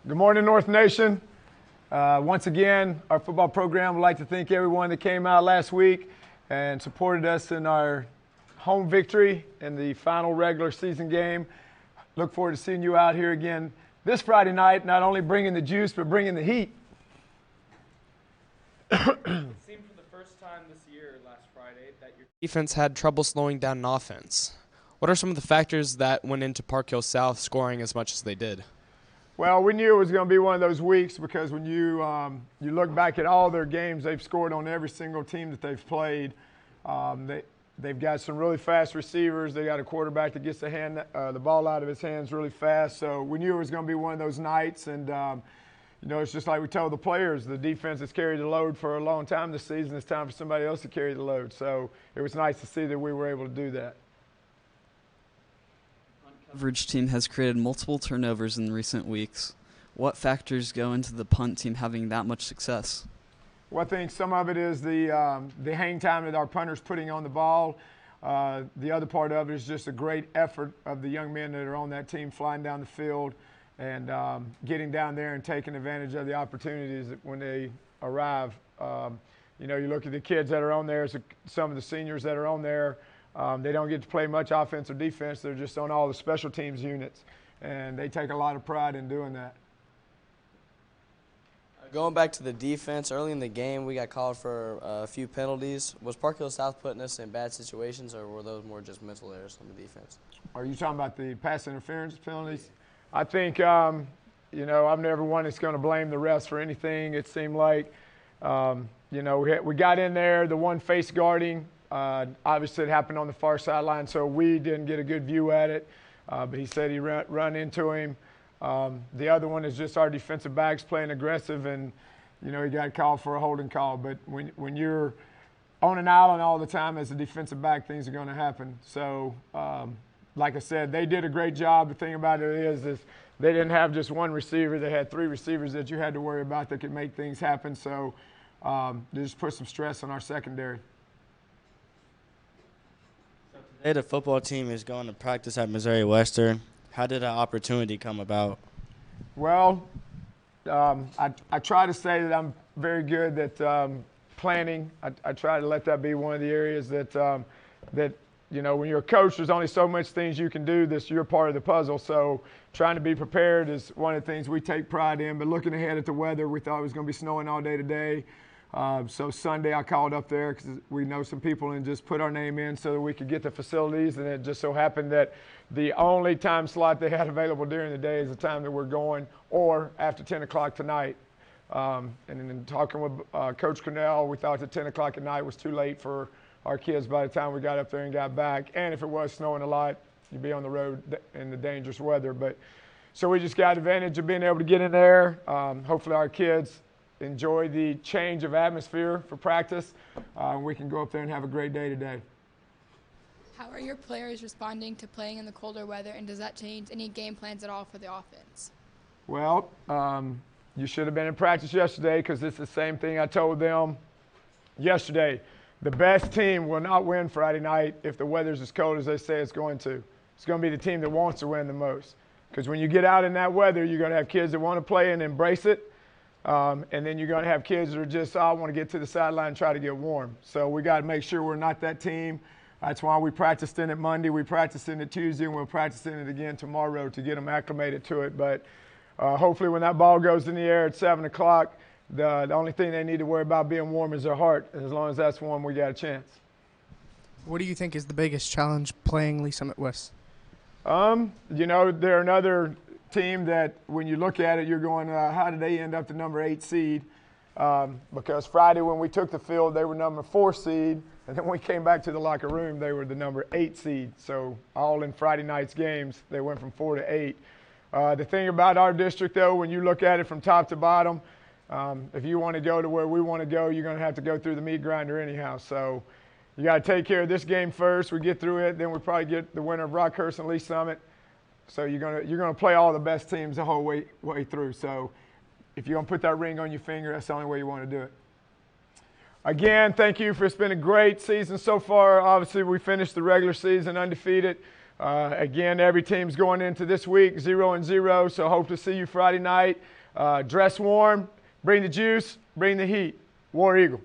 Good morning, North Nation. Once again, our football program would like to thank everyone that came out last week and supported us in our home victory in the final regular season game. Look forward to seeing you out here again this Friday night, not only bringing the juice, but bringing the heat. It seemed for the first time this year, last Friday, that your defense had trouble slowing down an offense. What are some of the factors that went into Park Hill South scoring as much as they did? Well, we knew it was going to be one of those weeks because when you look back at all their games, they've scored on every single team that they've played. They've got some really fast receivers. They got a quarterback that gets the ball out of his hands really fast. So we knew it was going to be one of those nights. And, it's just like we told the players, the defense has carried the load for a long time this season. It's time for somebody else to carry the load. So it was nice to see that we were able to do that. Coverage team has created multiple turnovers in recent weeks. What factors go into the punt team having that much success? Well, I think some of it is the hang time that our punter's putting on the ball. The other part of it is just a great effort of the young men that are on that team flying down the field and getting down there and taking advantage of the opportunities when they arrive. You look at the kids that are on there, some of the seniors that are on there. They don't get to play much offense or defense. They're just on all the special teams units, and they take a lot of pride in doing that. Going back to the defense, early in the game we got called for a few penalties. Was Park Hill South putting us in bad situations, or were those more just mental errors on the defense? Are you talking about the pass interference penalties? I think, I'm never one that's going to blame the refs for anything. It seemed like, we got in there, the one face guarding. Obviously, it happened on the far sideline, so we didn't get a good view at it. But he said he run into him. The other one is just our defensive backs playing aggressive, and he got called for a holding call. But when you're on an island all the time as a defensive back, things are going to happen. So, like I said, they did a great job. The thing about it is they didn't have just one receiver. They had three receivers that you had to worry about that could make things happen. So they just put some stress on our secondary. Today the football team is going to practice at Missouri Western. How did that opportunity come about? Well, I try to say that I'm very good at planning. I try to let that be one of the areas that when you're a coach, there's only so much things you can do. You're part of the puzzle. So trying to be prepared is one of the things we take pride in. But looking ahead at the weather, we thought it was going to be snowing all day today. So Sunday I called up there because we know some people and just put our name in so that we could get the facilities. And it just so happened that the only time slot they had available during the day is the time that we're going, or after 10 o'clock tonight. And then talking with Coach Cornell, we thought that 10 o'clock at night was too late for our kids by the time we got up there and got back. And if it was snowing a lot, you'd be on the road in the dangerous weather. So we just got advantage of being able to get in there. Hopefully our kids enjoy the change of atmosphere for practice. We can go up there and have a great day today. How are your players responding to playing in the colder weather, and does that change any game plans at all for the offense? Well, you should have been in practice yesterday because it's the same thing I told them yesterday. The best team will not win Friday night if the weather's as cold as they say it's going to. It's going to be the team that wants to win the most. Because when you get out in that weather, you're going to have kids that want to play and embrace it. And then you're going to have kids that are just, I want to get to the sideline and try to get warm. So we got to make sure we're not that team. That's why we practiced in it Monday, we practiced in it Tuesday, and we'll practice in it again tomorrow to get them acclimated to it. But hopefully when that ball goes in the air at 7 o'clock, the only thing they need to worry about being warm is their heart. And as long as that's warm, we got a chance. What do you think is the biggest challenge playing Lee Summit West? They're another team that when you look at it, you're going, how did they end up the number 8 seed? Because Friday when we took the field, they were number 4 seed. And then when we came back to the locker room, they were the number 8 seed. So all in Friday night's games, they went from 4 to 8. The thing about our district, though, when you look at it from top to bottom, if you want to go to where we want to go, you're going to have to go through the meat grinder anyhow. So you got to take care of this game first. We get through it, then we probably get the winner of Rockhurst and Lee Summit. So you're gonna play all the best teams the whole way through. So if you're gonna put that ring on your finger, that's the only way you want to do it. Again, thank you for it's been a great season so far. Obviously, we finished the regular season undefeated. Again, every team's going into this week 0-0, so hope to see you Friday night. Dress warm, bring the juice, bring the heat. War Eagle.